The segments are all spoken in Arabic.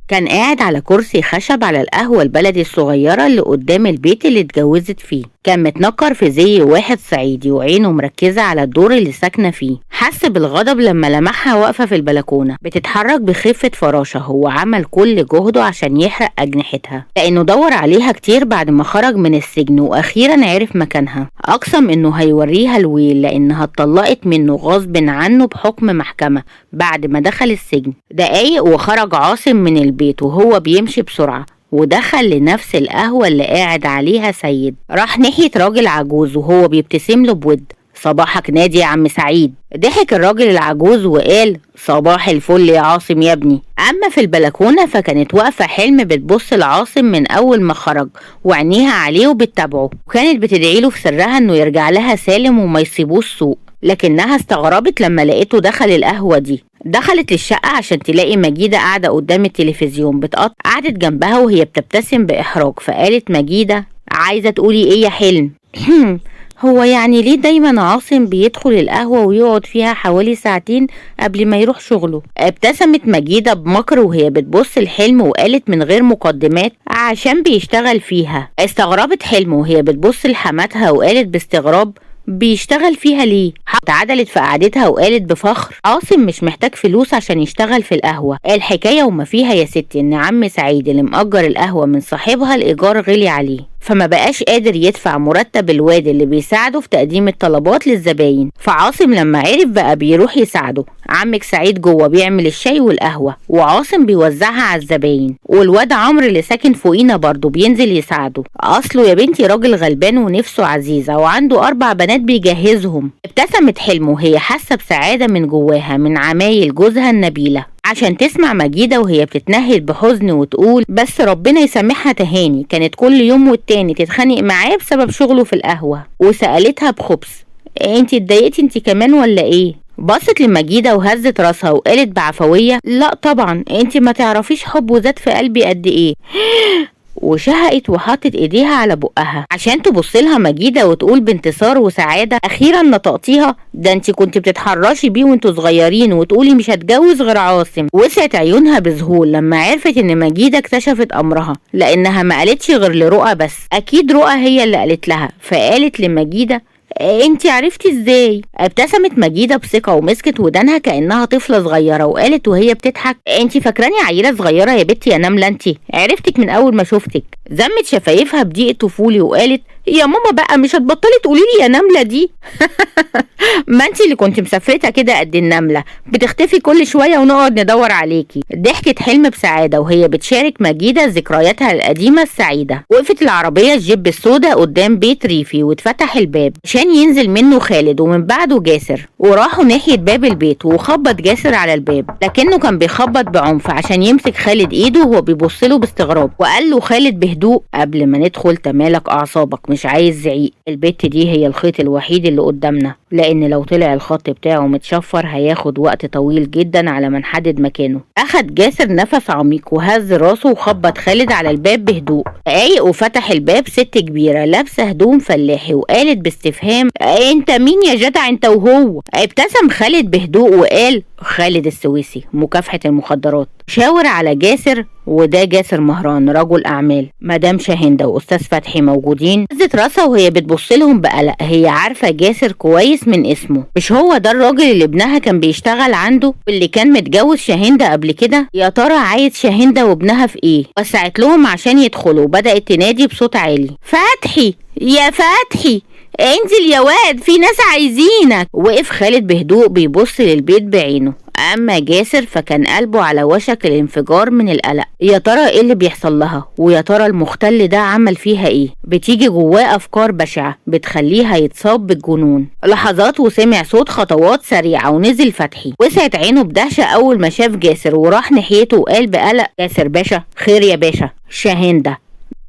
كان قاعد على كرسي خشب على القهوة البلدي الصغيرة اللي قدام البيت اللي اتجوزت فيه. كان متنكر في زي واحد صعيدي وعينه مركزة على الدور اللي ساكنة فيه. حس بالغضب لما لمحها واقفة في البلكونة بتتحرك بخفة فراشة. هو عمل كل جهده عشان يحرق أجنحتها، لأنه دور عليها كتير بعد ما خرج من السجن وأخيرا عرف مكانها. أقسم إنه هيوريها الويل لأنها اتطلقت منه غصب عنه بحكم محكمة بعد ما دخل السجن. دقايق وخرج عاصم من البيت وهو بيمشي بسرعة ودخل لنفس القهوة اللي قاعد عليها سيد. راح ناحية راجل عجوز وهو بيبتسم له بود. صباحك نادي يا عم سعيد. ضحك الراجل العجوز وقال صباح الفل يا عاصم يا ابني. اما في البلكونة فكانت واقفة حلم بتبص لعاصم من اول ما خرج وعينيها عليه وبتتابعه، وكانت بتدعيله في سرها انه يرجع لها سالم وما يسيبوش سوء. لكنها استغربت لما لقيته دخل القهوة دي. دخلت للشقة عشان تلاقي مجيدة قاعدة قدام التلفزيون بتقطع. قعدت جنبها وهي بتبتسم بإحراج، فقالت مجيدة عايزة تقولي ايه يا حلم؟ هو يعني ليه دايما عاصم بيدخل القهوة ويقعد فيها حوالي ساعتين قبل ما يروح شغله؟ ابتسمت مجيدة بمكر وهي بتبص الحلم وقالت من غير مقدمات عشان بيشتغل فيها. استغربت حلم وهي بتبص لحماتها وقالت باستغراب بيشتغل فيها ليه؟ اتعدلت في قعدتها وقالت بفخر عاصم مش محتاج فلوس عشان يشتغل في القهوة. الحكاية وما فيها يا ستي ان عم سعيد اللي مأجر القهوة من صاحبها الإيجار غلي عليه، فما بقاش قادر يدفع مرتب الواد اللي بيساعده في تقديم الطلبات للزباين. فعاصم لما عرف بقى بيروح يساعده. عمك سعيد جوه بيعمل الشاي والقهوة وعاصم بيوزعها على الزباين، والواد عمرو اللي ساكن فوقينا برضه بينزل يساعده. اصله يا بنتي راجل غلبان ونفسه عزيزة وعنده 4 بنات بيجهزهم. ابتسمت حلم وهي حاسة بسعادة من جواها من عمايل جوزها النبيلة عشان تسمع مجيدة وهي بتتنهد بحزن وتقول بس ربنا يسامحها تهاني كانت كل يوم والتاني تتخانق معاه بسبب شغله في القهوة. وسألتها بخبث انتي اتضايقتي انتي كمان ولا ايه؟ بصت لمجيدة وهزت راسها وقالت بعفوية لا طبعا انتي ما تعرفيش حبه زاد في قلبي قد ايه. وشهقت وحطت ايديها على بقها عشان تبصلها مجيدة وتقول بانتصار وسعادة اخيرا نطقتيها، ده انتي كنت بتتحرشي بيه وانتوا صغيرين وتقولي مش هتجوز غير عاصم. وسعت عيونها بذهول لما عرفت ان مجيدة اكتشفت امرها لانها ما قالتش غير لرؤى بس. اكيد رؤى هي اللي قالت لها. فقالت لمجيدة انتي عرفتي ازاي؟ ابتسمت مجيدة بثقة ومسكت ودانها كأنها طفلة صغيرة وقالت وهي بتضحك انتي فاكراني عيلة صغيرة يا بنتي يا نملة؟ انتي عرفتك من اول ما شفتك. زمت شفايفها بضيق طفولي وقالت يا ماما بقى مش هتبطلي تقولي لي يا نملة دي. ما انتي اللي كنت مسافرتها كده قد النملة بتختفي كل شوية ونقعد ندور عليكي. ضحكت حلم بسعادة وهي بتشارك مجيدة ذكرياتها القديمة السعيدة. وقفت العربية الجيب السوداء قدام بيت ريفي واتفتح الباب عشان ينزل منه خالد ومن بعده جاسر، وراحوا ناحية باب البيت وخبط جاسر على الباب لكنه كان بيخبط بعنف عشان يمسك خالد ايده وهو بيبصله باستغراب. وقال له خالد بهدوء قبل ما ندخل تمالك اعصابك مش عايز زعيق. البت دي هي الخيط الوحيد اللي قدامنا لان لو طلع الخط بتاعه متشفر هياخد وقت طويل جدا على ما نحدد مكانه. اخد جاسر نفس عميق وهز راسه وخبط خالد على الباب بهدوء. دقايق وفتح الباب ست كبيرة لابسة هدوم فلاحي وقالت باستفهام انت مين يا جدع انت وهو؟ ابتسم خالد بهدوء وقال خالد السويسي مكافحة المخدرات. شاور على جاسر وده جاسر مهران رجل اعمال. مدام شاهندة واستاذ فتحي موجودين؟ هزت راسها وهي بتبص لهم بقلق. هي عارفة جاسر كويس من اسمه. مش هو ده الراجل اللي ابنها كان بيشتغل عنده واللي كان متجوز شاهندة قبل كده؟ يا ترى عايز شاهندة وابنها في ايه؟ وسعت لهم عشان يدخلوا وبدأت تنادي بصوت عالي فتحي يا فتحي انزل يا واد في ناس عايزينك. وقف خالد بهدوء بيبص للبيت بعينه. اما جاسر فكان قلبه على وشك الانفجار من القلق. يا ترى ايه اللي بيحصل لها؟ ويا ترى المختل ده عمل فيها ايه؟ بتيجي جواه افكار بشعة بتخليها يتصاب بالجنون. لحظات وسمع صوت خطوات سريعة ونزل فتحي. وسعت عينه بدهشة اول ما شاف جاسر وراح ناحيته وقال بقلق جاسر باشا. خير يا باشا؟ شاهندة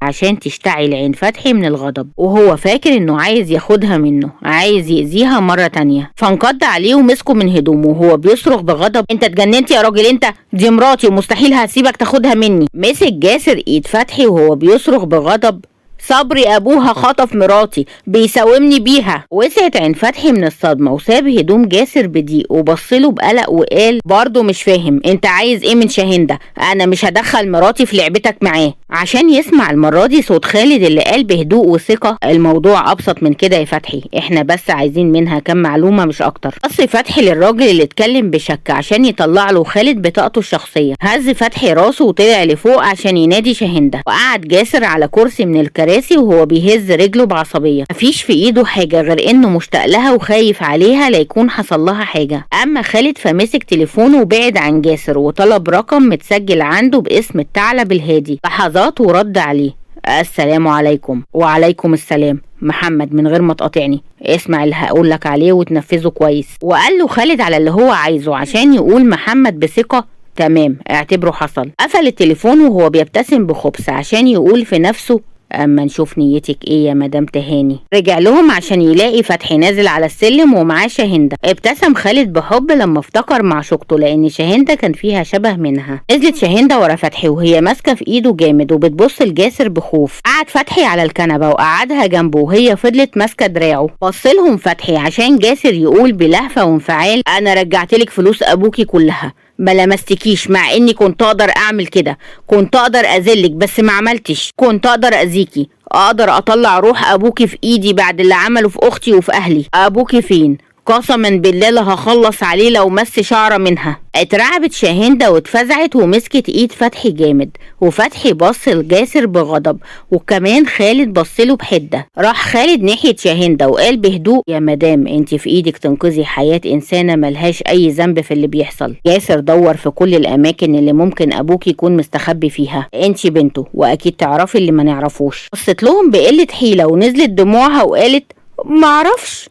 عشان تشتعل عين فتحي من الغضب وهو فاكر انه عايز ياخدها منه، عايز يأذيها مرة تانية. فانقض عليه ومسكه من هدومه وهو بيصرخ بغضب انت اتجننت يا راجل انت؟ دي مراتي ومستحيل هسيبك تاخدها مني. مسك جاسر ايد فتحي وهو بيصرخ بغضب صبري ابوها خطف مراتي بيساومني بيها. وسعت عين فتحي من الصدمه وساب هدوم جاسر بضيق وبصله بقلق وقال برضه مش فاهم انت عايز ايه من شاهين ده؟ انا مش هدخل مراتي في لعبتك معاه. عشان يسمع المره دي صوت خالد اللي قال بهدوء وثقه الموضوع ابسط من كده يا فتحي، احنا بس عايزين منها كام معلومه مش اكتر. بص فتحي للراجل اللي اتكلم بشك عشان يطلع له خالد بطاقته الشخصيه. هز فتحي راسه وطلع لفوق عشان ينادي شاهين ده، وقعد جاسر على كرسي من الكراسي وهو بيهز رجله بعصبيه. مفيش في ايده حاجه غير انه مشتاق لها وخايف عليها لا يكون حصل لها حاجه. اما خالد فمسك تليفونه وبعد عن جاسر وطلب رقم متسجل عنده باسم الثعلب الهادي. لحظات ورد عليه السلام عليكم. وعليكم السلام محمد، من غير ما تقاطعني اسمع اللي هقول لك عليه وتنفذه كويس. وقال له خالد على اللي هو عايزه عشان يقول محمد بثقه تمام اعتبره حصل. قفل التليفون وهو بيبتسم بخبث عشان يقول في نفسه اما نشوف نيتك ايه يا مدام تهاني. رجع لهم عشان يلاقي فتحي نازل على السلم ومعاه شاهندة. ابتسم خالد بحب لما افتكر معشوقته لان شاهندة كان فيها شبه منها. نزلت شاهندة ورا فتحي وهي ماسكه في ايده جامد وبتبص لجاسر بخوف. قعد فتحي على الكنبه وقعدها جنبه وهي فضلت ماسكه دراعه. بصلهم فتحي عشان جاسر يقول بلهفه وانفعال انا رجعتلك فلوس ابوكي كلها ما لمستكيش، مع اني كنت اقدر اعمل كده، كنت اقدر اذلك بس ما عملتش، كنت اقدر اذيكي، اقدر اطلع روح ابوكي في ايدي بعد اللي عمله في اختي وفي اهلي. ابوكي فين؟ قسما بالله لا هخلص عليه لو مس شعره منها. اترعبت شاهندة واتفزعت ومسكت ايد فتحي جامد، وفتحي بص لجاسر بغضب وكمان خالد بصله بحده. راح خالد ناحية شاهندة وقال بهدوء يا مدام انت في ايدك تنقذي حياة انسانة ملهاش اي ذنب في اللي بيحصل. جاسر دور في كل الاماكن اللي ممكن ابوك يكون مستخبي فيها، انت بنته واكيد تعرفي اللي ما نعرفوش. بصت لهم بقلة حيلة ونزلت دموعها وقالت معرفش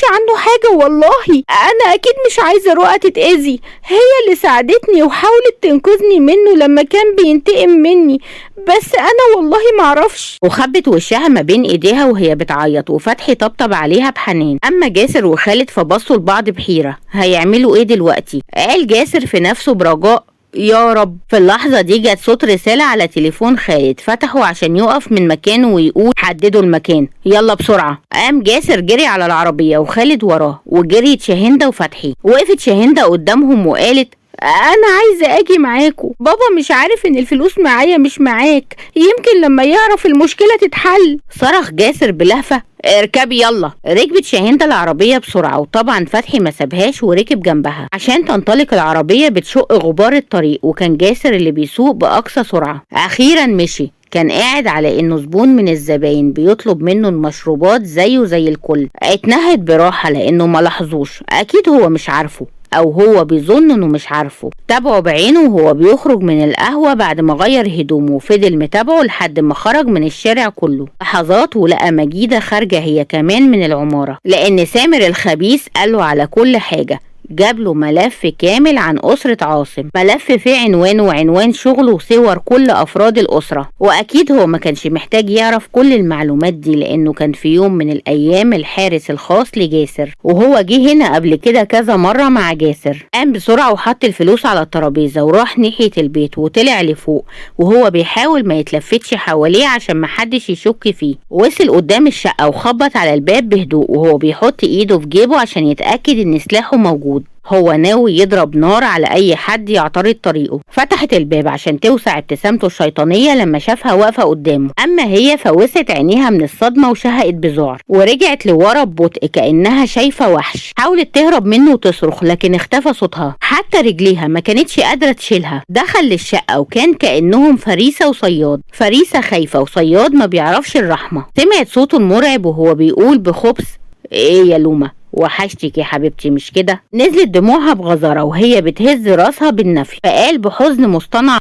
عنه حاجة والله. انا اكيد مش عايزة رؤى تتأذي، هي اللي ساعدتني وحاولت تنقذني منه لما كان بينتقم مني، بس انا والله معرفش. وخبت وشها ما بين ايديها وهي بتعيط وفتحي طبطب عليها بحنان. اما جاسر وخالد فبصوا لبعض بحيرة هيعملوا ايه دلوقتي. قال جاسر في نفسه برجاء يا رب. في اللحظة دي جت صوت رسالة على تليفون خالد، فتحه عشان يقف من مكانه ويقول حددوا المكان يلا بسرعة. قام جاسر جري على العربية وخالد وراه وجريت شاهندة وفتحي. وقفت شاهندة قدامهم وقالت انا عايزة اجي معاكو، بابا مش عارف ان الفلوس معايا مش معاك، يمكن لما يعرف المشكلة تتحل. صرخ جاسر بلهفة اركبي يلا. ركبت شاهندة العربية بسرعة وطبعا فتحي ما سابهاش وركب جنبها عشان تنطلق العربية بتشق غبار الطريق، وكان جاسر اللي بيسوق بأقصى سرعة. اخيرا مشي. كان قاعد على انه زبون من الزباين بيطلب منه المشروبات زيه زي الكل. اتنهد براحة لانه ما لاحظوش، اكيد هو مش عارفه او هو بيظن انه مش عارفه. تابعه بعينه وهو بيخرج من القهوة بعد ما غير هدومه وفضل متابعه لحد ما خرج من الشارع كله. لحظات ولقى مجيدة خارجة هي كمان من العمارة، لان سامر الخبيث قاله على كل حاجة. جاب له ملف كامل عن أسرة عاصم، ملف فيه عنوانه وعنوان شغله وصور كل أفراد الأسرة. وأكيد هو ما كانش محتاج يعرف كل المعلومات دي لأنه كان في يوم من الأيام الحارس الخاص لجاسر، وهو جه هنا قبل كده كذا مرة مع جاسر. قام بسرعة وحط الفلوس على الترابيزة وراح ناحية البيت وطلع لفوق وهو بيحاول ما يتلفتش حواليه عشان محدش يشك فيه. وصل قدام الشقة وخبط على الباب بهدوء وهو بيحط ايده في جيبه عشان يتأكد ان سلاحه موجود. هو ناوي يضرب نار على اي حد يعترض طريقه. فتحت الباب عشان توسع ابتسامته الشيطانيه لما شافها واقفه قدامه، اما هي فوست عينيها من الصدمه وشهقت بذعر ورجعت لورا ببطء كانها شايفه وحش. حاولت تهرب منه وتصرخ لكن اختفى صوتها، حتى رجليها ما كانتش قادره تشيلها. دخل للشقه وكان كانهم فريسه وصياد، فريسه خايفه وصياد ما بيعرفش الرحمه. سمعت صوته المرعب وهو بيقول بخبث ايه يا لومه وحشتك يا حبيبتي مش كده. نزلت دموعها بغزارة وهي بتهز راسها بالنفي، فقال بحزن مصطنع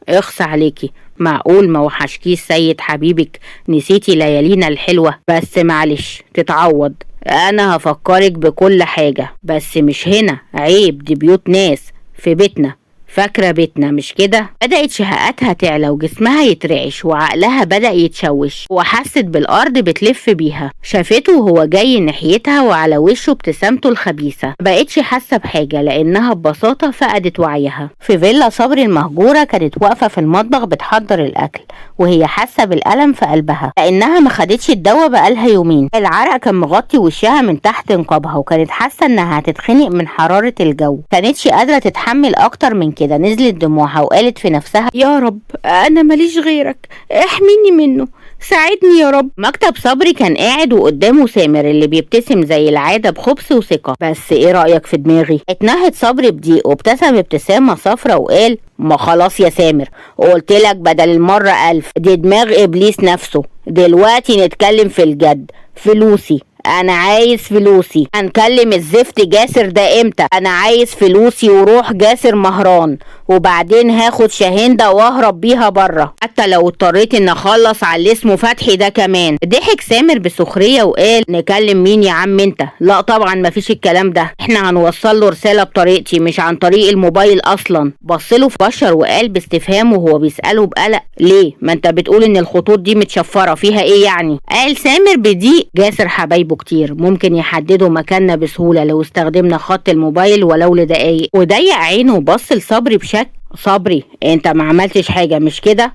اخص عليكي، معقول ما وحشكيش سيد حبيبك؟ نسيتي ليالينا الحلوة؟ بس معلش تتعوض، انا هفكرك بكل حاجة بس مش هنا، عيب، دي بيوت ناس، في بيتنا فاكرة بيتنا مش كده؟ بدأت شهقاتها تعلى وجسمها يترعش وعقلها بدأ يتشوش، وحست بالأرض بتلف بيها. شافته وهو جاي ناحيتها وعلى وشه ابتسامته الخبيثة. مبقتش حاسة بحاجة لأنها ببساطة فقدت وعيها. في فيلا صبري المهجورة كانت واقفة في المطبخ بتحضر الأكل وهي حاسة بالألم في قلبها لأنها ما خدتش الدواء بقالها يومين. العرق كان مغطي وشها من تحت نقابها وكانت حاسة إنها هتتخنق من حرارة الجو. كانتش قادرة تتحمل أكتر من كده. نزلت دموعها وقالت في نفسها: يا رب أنا ماليش غيرك، احميني منه، ساعدني يا رب. مكتب صبري كان قاعد وقدامه سامر اللي بيبتسم زي العادة بخبث وثقة. بس ايه رأيك في دماغي؟ اتنهد صبري بضيق وابتسم ابتسامة صفرة وقال: ما خلاص يا سامر، قلتلك بدل المرة 1000 دي دماغ إبليس نفسه. دلوقتي نتكلم في الجد. فلوسي، انا عايز فلوسي. هنكلم الزفت جاسر ده امتى؟ انا عايز فلوسي وروح جاسر مهران، وبعدين هاخد شاهندة واهرب بيها بره، حتى لو اضطريت ان اخلص على اللي اسمه فتحي ده كمان. ضحك سامر بسخرية وقال: نكلم مين يا عم انت؟ لا طبعا مفيش الكلام ده، احنا هنوصل له رسالة بطريقتي مش عن طريق الموبايل اصلا. بصله في بشر وقال باستفهام وهو بيسأله بقلق: ليه؟ ما انت بتقول ان الخطوط دي متشفرة، فيها ايه يعني؟ قال سامر بضيق: جاسر حبايبه كتير، ممكن يحددوا مكاننا بسهولة لو استخدمنا خط الموبايل ولو لدقايق. وضيق عينه وبص لصبري بشكل: صبري انت ما عملتش حاجة مش كده؟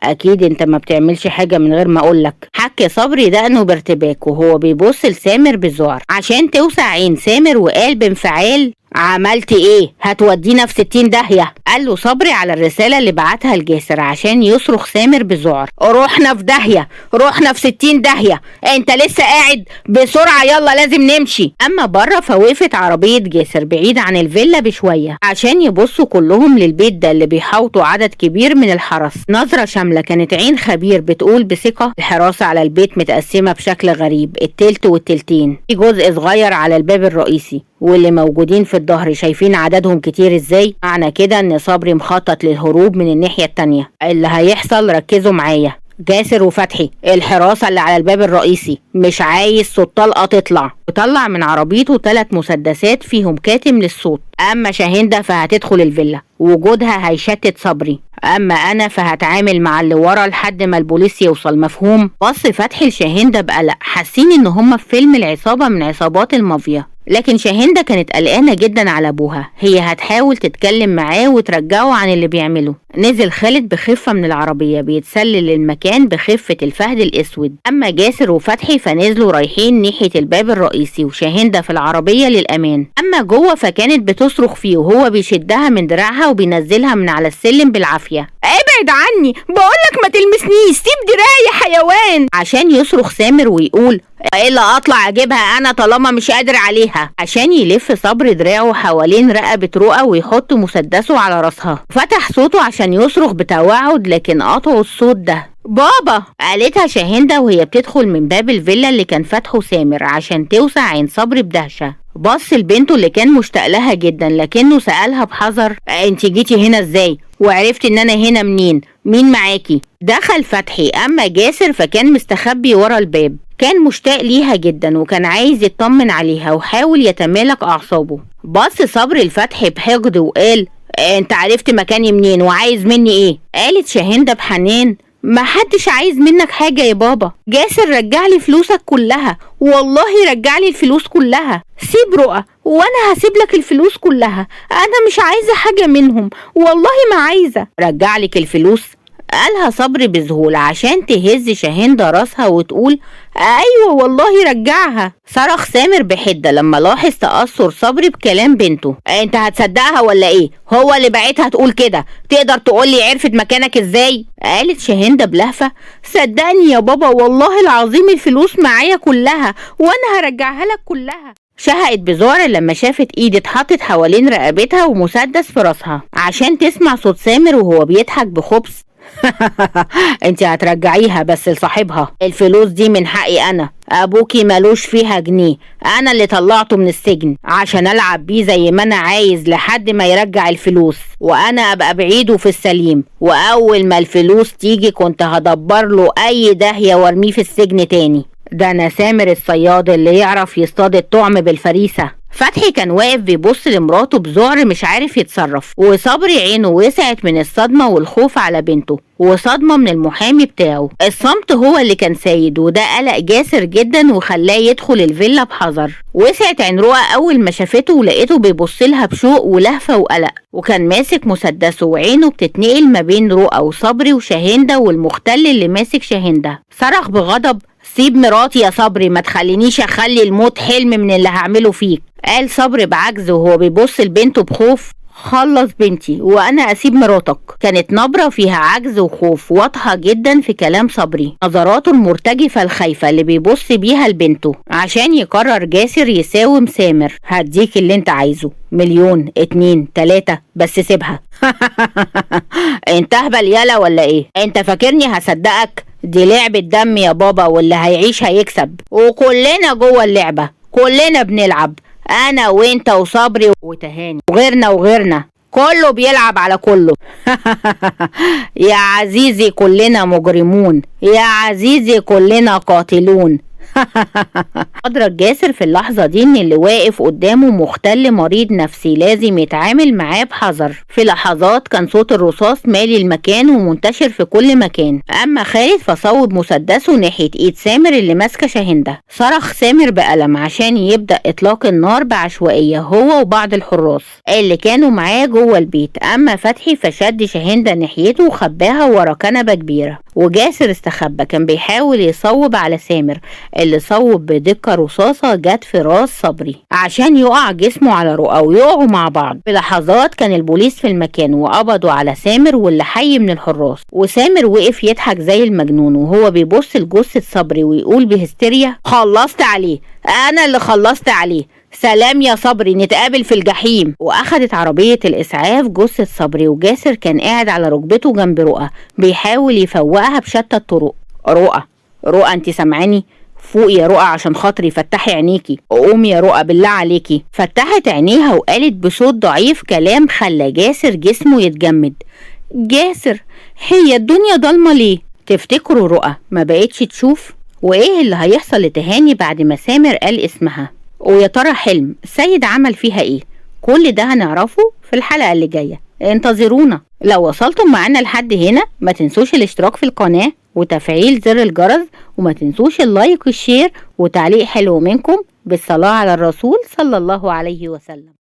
اكيد انت ما بتعملش حاجة من غير ما اقولك. حكي صبري دقنه بارتباك وهو بيبص لسامر بذعر عشان توسع عين سامر، وقال بانفعال: عملت ايه؟ هتودينا في 60 داهية. قال له صبري على الرسالة اللي بعتها لجاسر عشان يصرخ سامر بذعر: روحنا في داهية، روحنا في 60 داهية، انت لسه قاعد؟ بسرعة يلا لازم نمشي. اما بره فوقفت عربية جاسر بعيد عن الفيلا بشوية عشان يبصوا كلهم للبيت ده اللي بيحوطوا عدد كبير من الحرس. نظرة شاملة كانت عين خبير بتقول بثقة: الحراسة على البيت متقسمة بشكل غريب، التلت والتلتين، في جزء صغير على الباب الرئيسي، واللي موجودين في الظهر شايفين عددهم كتير ازاي؟ معنى كده ان صبري مخطط للهروب من الناحية التانية. اللي هيحصل ركزوا معايا: جاسر وفتحي الحراسة اللي على الباب الرئيسي، مش عايز صوت طلقة تطلع. وطلع من عربيته 3 مسدسات فيهم كاتم للصوت. اما شاهندة فهتدخل الفيلا، وجودها هيشتت صبري. اما انا فهتعامل مع اللي ورا لحد ما البوليس يوصل، مفهوم؟ بص فتحي لشاهندة بقلق، حاسين ان هما في فيلم العصابة من عصابات المافيا. لكن شاهندة كانت قلقانة جدا على ابوها. هي هتحاول تتكلم معاه وترجعه عن اللي بيعمله. نزل خالد بخفة من العربية بيتسلل المكان بخفة الفهد الاسود. اما جاسر وفتحي فنزلوا رايحين ناحية الباب الرئيسي وشاهندة في العربية للامان. اما جوه فكانت بتصرخ فيه وهو بيشدها من دراعها وبينزلها من على السلم بالعافية: ابعد عني، بقولك ما تلمسنيش، سيب دراعي يا حيوان. عشان يصرخ سامر ويقول: الا اطلع اجيبها انا طالما مش قادر عليها. عشان يلف صبري دراعه حوالين رقبة رؤى ويحط مسدسه على راسها. فتح صوته عشان يصرخ بتوعد لكن قطعوا الصوت ده. بابا، قالتها شاهندة وهي بتدخل من باب الفيلا اللي كان فاتحه سامر عشان توسع عين صبري بدهشة. بص لبنته اللي كان مشتاق لها جدا لكنه سألها بحذر: انت جيتي هنا ازاي؟ وعرفت ان انا هنا منين؟ مين معاكي؟ دخل فتحي. اما جاسر فكان مستخبي ورا الباب. كان مشتاق ليها جدا وكان عايز يطمن عليها وحاول يتمالك اعصابه. بص صبري لفتحي بحقد وقال: انت عرفت مكاني منين وعايز مني ايه؟ قالت شاهندة بحنان: ما حدش عايز منك حاجة يا بابا. جاسر رجعلي فلوسك كلها، والله رجعلي الفلوس كلها. سيب رؤى وانا هسيب لك الفلوس كلها، انا مش عايزة حاجة منهم، والله ما عايزة. رجعلك الفلوس؟ قالها صبري بذهول عشان تهز شاهندة راسها وتقول: ايوه والله رجعها. صرخ سامر بحدة لما لاحظ تأثر صبري بكلام بنته: انت هتصدقها ولا ايه؟ هو اللي بعتها تقول كده، تقدر تقولي عرفت مكانك ازاي؟ قالت شاهندة بلهفة: صدقني يا بابا والله العظيم الفلوس معايا كلها وانا هرجعها لك كلها. شهقت بذعر لما شافت ايد اتحطت حوالين رقبتها ومسدس في راسها عشان تسمع صوت سامر وهو بيضحك بخبث: انت هترجعيها بس لصاحبها، الفلوس دي من حقي انا، ابوكي مالوش فيها جنيه، انا اللي طلعته من السجن عشان العب بيه زي ما انا عايز لحد ما يرجع الفلوس، وانا ابقى بعيده في السليم، واول ما الفلوس تيجي كنت هدبر له اي داهية وارميه في السجن تاني. ده انا سامر الصياد اللي يعرف يصطاد الطعم بالفريسة. فتحي كان واقف بيبص لمراته بذعر مش عارف يتصرف، وصبري عينه وسعت من الصدمة والخوف على بنته وصدمة من المحامي بتاعه. الصمت هو اللي كان سايد، وده قلق جاسر جدا وخلاه يدخل الفيلا بحذر. وسعت عين رؤى اول ما شافته ولقيته بيبص لها بشوق ولهفة وقلق، وكان ماسك مسدسه وعينه بتتنقل ما بين رؤى وصبري وشاهندة والمختل اللي ماسك شاهندة. صرخ بغضب: سيب مراتي يا صبري، ما تخلينيش اخلي الموت حلم من اللي هعمله فيك. قال صبري بعجز وهو بيبص لبنته بخوف: خلص بنتي وانا اسيب مراتك. كانت نبرة فيها عجز وخوف واضحة جدا في كلام صبري، نظراته المرتجفة الخايفة اللي بيبص بيها لبنته. عشان يقرر جاسر يساوم سامر: هديك اللي انت عايزه، 1,000,000 2 3 بس سيبها. انت اهبل يالا ولا ايه؟ انت فاكرني هصدقك؟ دي لعبة دم يا بابا، واللي هيعيش هيكسب، وكلنا جوه اللعبة، كلنا بنلعب، انا وانت وصبري وتهاني وغيرنا كله بيلعب على كله. يا عزيزي كلنا مجرمون، يا عزيزي كلنا قاتلون. أدرك جاسر في اللحظة دي إن اللي واقف قدامه مختل مريض نفسي لازم يتعامل معاه بحذر. في لحظات كان صوت الرصاص مالي المكان ومنتشر في كل مكان. أما خالد فصوب مسدسه ناحية إيد سامر اللي ماسكة شاهندة. صرخ سامر بألم عشان يبدأ إطلاق النار بعشوائية هو وبعض الحراس اللي كانوا معاه جوه البيت. أما فتحي فشد شاهندة ناحيته وخباها ورا كنبة كبيرة، وجاسر استخبى. كان بيحاول يصوب على سامر اللي صوب بدقة رصاصة جت في راس صبري عشان يقع جسمه على رؤى ويقعوا مع بعض. في لحظات كان البوليس في المكان وقبضوا على سامر واللي حي من الحراس، وسامر وقف يضحك زي المجنون وهو بيبص لجثة صبري ويقول بهستيريا: خلصت عليه، انا اللي خلصت عليه، سلام يا صبري، نتقابل في الجحيم. واخدت عربية الاسعاف جثة صبري، وجاسر كان قاعد على ركبته جنب رؤى بيحاول يفوقها بشتى الطرق. رؤى انت سامعاني؟ فوقي يا رؤى عشان خاطري، فتحي عينيكي، قومي يا رؤى بالله عليكي. فتحت عينيها وقالت بصوت ضعيف كلام خلى جاسر جسمه يتجمد: جاسر، هي الدنيا ضلمة ليه؟ تفتكروا رؤى ما بقتش تشوف؟ وايه اللي هيحصل لتهاني بعد ما سامر قال اسمها؟ ويا ترى حلم السيد عمل فيها ايه؟ كل ده هنعرفه في الحلقة اللي جاية، انتظرونا. لو وصلتم معانا لحد هنا ما تنسوش الاشتراك في القناة وتفعيل زر الجرس، وما تنسوش اللايك والشير وتعليق حلو منكم بالصلاة على الرسول صلى الله عليه وسلم.